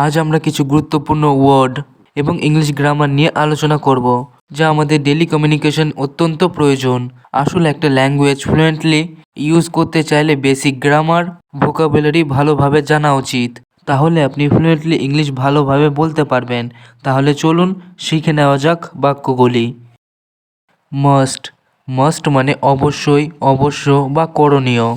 আজ আমরা কিছু গুরুত্বপূর্ণ ওয়ার্ড এবং ইংলিশ গ্রামার নিয়ে আলোচনা করব, যা আমাদের ডেইলি কমিউনিকেশন অত্যন্ত প্রয়োজন। আসলে একটা ল্যাঙ্গুয়েজ ফ্লুয়েন্টলি ইউজ করতে চাইলে বেসিক গ্রামার, ভোকাবুলারি ভালোভাবে জানা উচিত। তাহলে আপনি ফ্লুয়েন্টলি ইংলিশ ভালোভাবে বলতে পারবেন। তাহলে চলুন শিখে নেওয়া যাক বাক্যগুলি। মাস্ট। মাস্ট মানে অবশ্যই, অবশ্য বা করণীয়।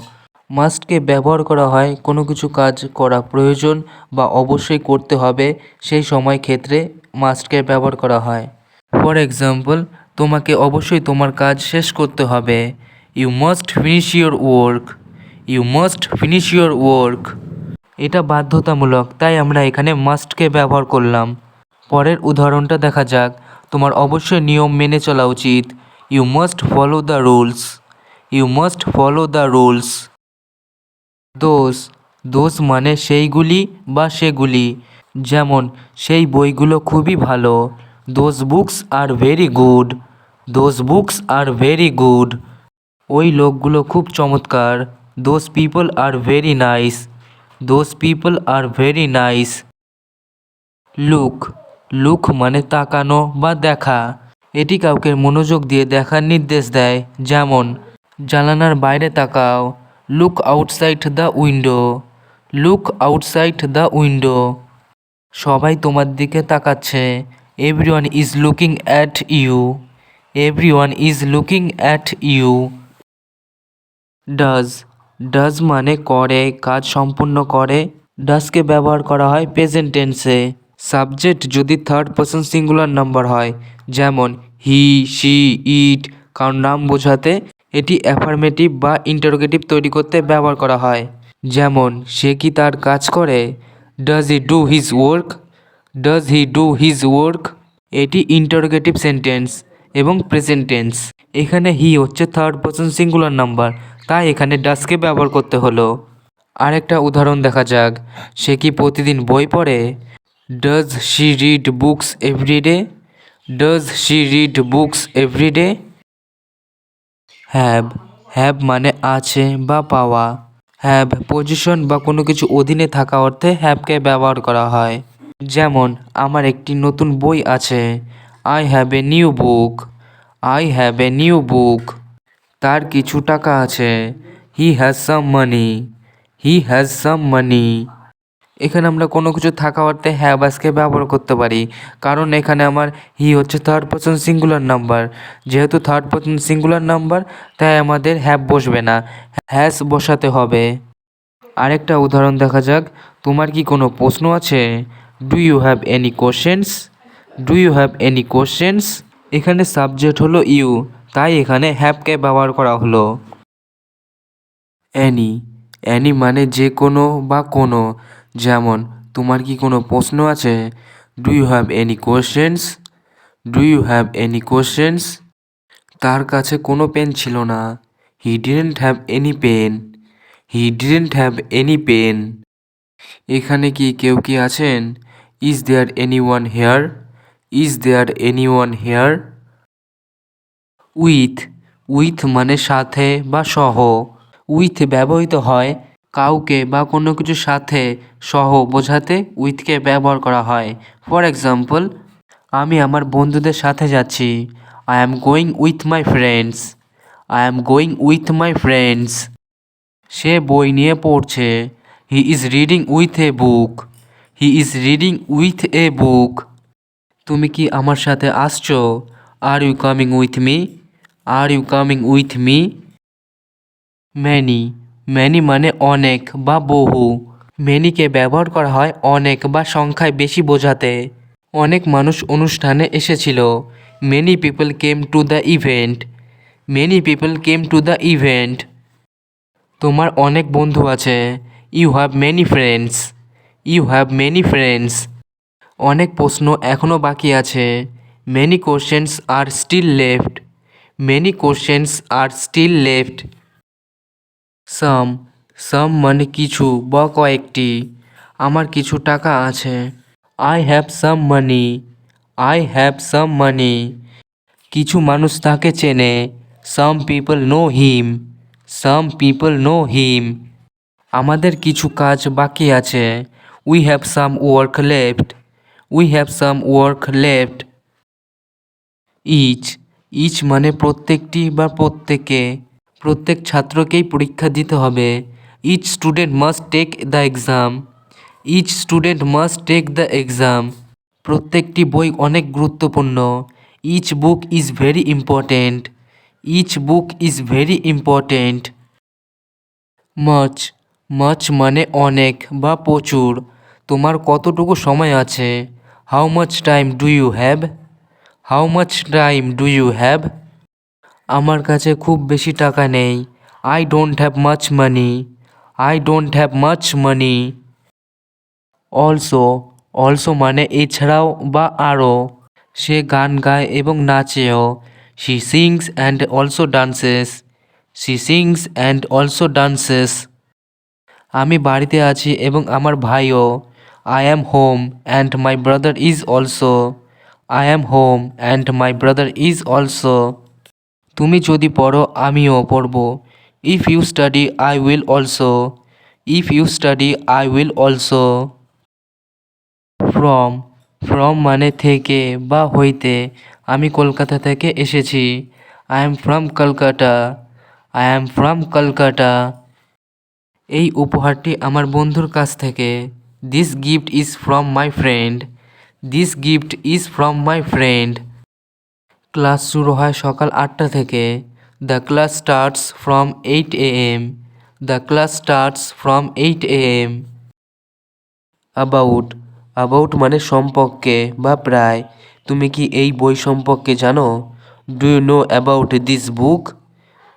মাস্টকে ব্যবহার করা হয় কোনো কিছু কাজ করা প্রয়োজন বা অবশ্যই করতে হবে সেই সময় ক্ষেত্রে মাস্টকে ব্যবহার করা হয়। ফর এক্সাম্পল, তোমাকে অবশ্যই তোমার কাজ শেষ করতে হবে। You must finish your work. You must finish your work. এটা বাধ্যতামূলক, তাই আমরা এখানে মাস্টকে ব্যবহার করলাম। পরের উদাহরণটা দেখা যাক। তোমার অবশ্যই নিয়ম মেনে চলা উচিত। You must follow the rules. You must follow the rules. দোষ। দোষ মানে সেইগুলি বা সেগুলি। যেমন, সেই বইগুলো খুবই ভালো। Those books are very good. Those books are very good. ওই লোকগুলো খুব চমৎকার। Those people are very nice. Those people are very nice. Look. Look মানে তাকানো বা দেখা। এটি কাউকে মনোযোগ দিয়ে দেখার নির্দেশ দেয়। যেমন, জানালার বাইরে তাকাও। Look outside the window. Look outside the window. সবাই তোমার দিকে তাকাচ্ছে। Everyone is looking at you. Everyone is looking at you. Does. Does মানে করে, কাজ সম্পূর্ণ করে। ডাজকে ব্যবহার করা হয় প্রেজেন্ট টেন্সে। সাবজেক্ট যদি থার্ড পারসন সিঙ্গুলার নাম্বার হয়, যেমন হি, শি, ইট, কারণ নাম বোঝাতে এটি অ্যাফার্মেটিভ বা ইন্টারোগেটিভ তৈরি করতে ব্যবহার করা হয়। যেমন, সে কি তার কাজ করে? Does he do his work? Does he do his work? এটি ইন্টারোগেটিভ সেন্টেন্স এবং প্রেজেন্ট টেন্স। এখানে হি হচ্ছে থার্ড পারসন সিঙ্গুলার নাম্বার, তাই এখানে ডাজকে ব্যবহার করতে হলো। আরেকটা উদাহরণ দেখা যাক। সে কি প্রতিদিন বই পড়ে? Does she read books everyday? Does she read books everyday? Have. Have মানে আছে বা পাওয়া। হ্যাভ পজিশন বা কোনো কিছু অধীনে থাকা অর্থে হ্যাভকে ব্যবহার করা হয়। যেমন, আমার একটি নতুন বই আছে। I have a new book. I have a new book. তার কিছু টাকা আছে। He has some money. He has some money. এখানে আমরা কোনো কিছু থাকা অর্থে হ্যাভ আজকে ব্যবহার করতে পারি, কারণ এখানে আমার হি হচ্ছে থার্ড পারসন সিঙ্গুলার নাম্বার। যেহেতু থার্ড পারসন সিঙ্গুলার নাম্বার, তাই আমাদের হ্যাভ বসবে না, হ্যাজ বসাতে হবে। আরেকটা উদাহরণ দেখা যাক। তোমার কি কোনো প্রশ্ন আছে? Do you have any questions? Do you have any questions? এখানে সাবজেক্ট হলো ইউ, তাই এখানে হ্যাভকে ব্যবহার করা হলো। অ্যানি। অ্যানি মানে যে কোনো বা কোনো। যেমন, তোমার কি কোনো প্রশ্ন আছে? Do you have any questions? Do you have any questions? তার কাছে কোনো পেন ছিল না। He didn't have any pen. He didn't have any pen. এখানে কি কেউ কি আছেন? Is there anyone here? Is there anyone here? With. With মানে সাথে বা সহ। উইথ ব্যবহৃত হয় কাউকে বা কোনো কিছুর সাথে সহ বোঝাতে উইথকে ব্যবহার করা হয়। ফর এক্সাম্পল, আমি আমার বন্ধুদের সাথে যাচ্ছি। I am going with my friends. I am going with my friends. সে বই নিয়ে পড়ছে। He is reading with a book. He is reading with a book. তুমি কি আমার সাথে আসছো? Are you coming with me? Are you coming with me? Many. Many মানে অনেক বা বহু। ম্যানিকে ব্যবহার করা হয় অনেক বা সংখ্যায় বেশি বোঝাতে। অনেক মানুষ অনুষ্ঠানে এসেছিল। Many people came to the event. Many people came to the event. তোমার অনেক বন্ধু আছে। You have many friends. You have many friends. অনেক প্রশ্ন এখনও বাকি আছে। Many questions are still left. Many questions are still left. Some. Some মানে কিছু বা কয়েকটি। আমার কিছু টাকা আছে। I have some money. I have some money. কিছু মানুষ তাকে চেনে। Some people know him. সাম পিপল নো হিম। আমাদের কিছু কাজ বাকি আছে। We have some work left, we have some work left. Each, each মানে প্রত্যেকটি বা প্রত্যেকে, প্রত্যেক ছাত্রকেই পরীক্ষা দিতে হবে। Each student must take the exam, each student must take the exam. প্রত্যেকটি বই অনেক গুরুত্বপূর্ণ। Each book is very important, each book is very important. Much, much মানে অনেক বা প্রচুর। তোমার কতটুকু সময় আছে? How much time do you have, how much time do you have. আমার কাছে খুব বেশি টাকা নেই। I don't have much money, I don't have much money. Also, also মানে এছাড়াও বা আরও। সে গান গায় এবং নাচেও। She sings and also dances, she sings and also dances. আমি বাড়িতে আছি এবং আমার ভাইও। I am home and my brother is also, I am home and my brother is also. তুমি যদি পড়ো আমিও পড়ব। If you study I will also, if you study I will also. From, from মানে থেকে বা হইতে। আমি কলকাতা থেকে এসেছি। I am from Kolkata, I am from Kolkata. এই উপহারটি আমার বন্ধুর কাছ থেকে। This gift is from my friend, this gift is from my friend. Class শুরু হয় সকাল 8টা থেকে। The class starts from 8 AM, the class starts from 8 AM। About, about মানে সম্পর্কে বা প্রায়। তুমি কি এই বই সম্পর্কে জানো? Do you know about this book,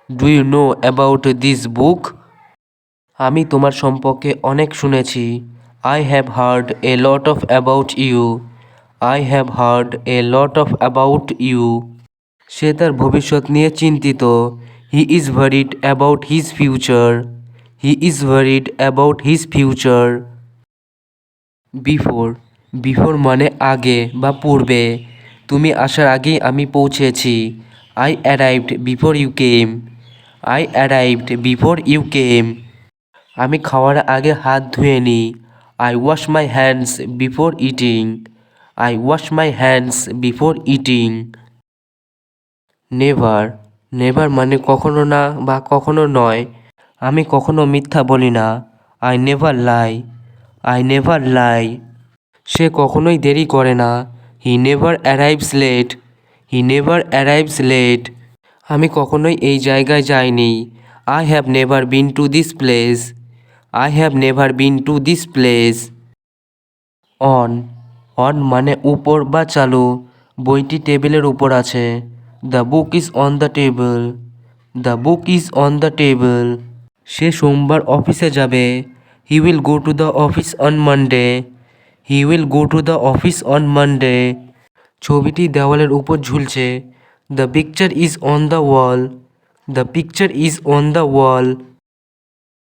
do you know about this book. আমি তোমার সম্পর্কে অনেক শুনেছি। I have heard a lot of about you, I have heard a lot of about you. সে তার ভবিষ্যৎ নিয়ে চিন্তিত। He is worried about his future, he is worried about his future. Before, before মানে আগে বা পূর্বে। তুমি আসার আগেই আমি পৌঁছেছি। I arrived before you came, I arrived before you came. আমি খাওয়ার আগে হাত ধুয়ে নিই। I wash my hands before eating, I wash my hands before eating. Never, never মানে কখনো না বা কখনো নয়। আমি কখনো মিথ্যা বলি না। I never lie, I never lie. সে কখনোই দেরি করে না। He never arrives late, he never arrives late. আমি কখনোই এই জায়গায় যাইনি। I have never been to this place, I have never been to this place. On, on মানে উপর বা চালু। বইটি টেবিলের উপর আছে। The book is on the table, the book is on the table. সে সোমবার অফিসে যাবে। He will go to the office on Monday, he will go to the office on Monday. ছবিটি দেওয়ালের উপর ঝুলছে। The picture is on the wall, the picture is on the wall.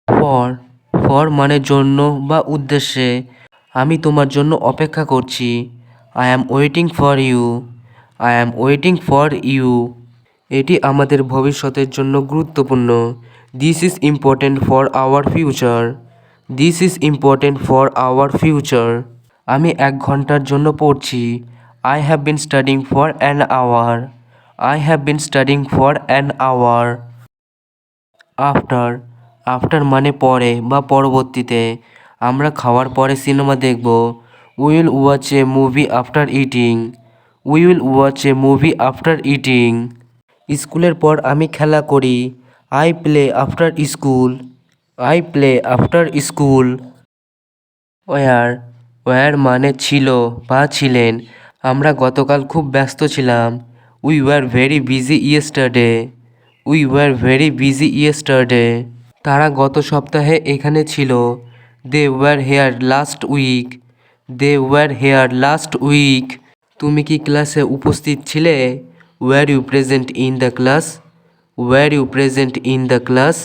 For, for মানে জন্য বা উদ্দেশ্যে। আমি তোমার জন্য অপেক্ষা করছি। I am waiting for you, I am waiting for you. এটি আমাদের ভবিষ্যতের জন্য গুরুত্বপূর্ণ। This is important for our future, this is important for our future. আমি 1 ঘন্টার জন্য পড়ছি। I have been studying for an hour, I have been studying for an hour. After, after মানে পরে বা পরবর্তীতে। আমরা খাওয়ার পরে সিনেমা দেখব। We will watch a movie after eating, we will watch a movie after eating. স্কুলের পর আমি খেলা করি। I play after school, I play after school. Were, were মানে ছিল বা ছিলেন। আমরা গতকাল খুব ব্যস্ত ছিলাম। We were very busy yesterday, we were very busy yesterday. তারা গত সপ্তাহে এখানে ছিল। They were here last week, they were here last week. তুমি কি ক্লাসে উপস্থিত ছিলে? Were you present in the class, were you present in the class.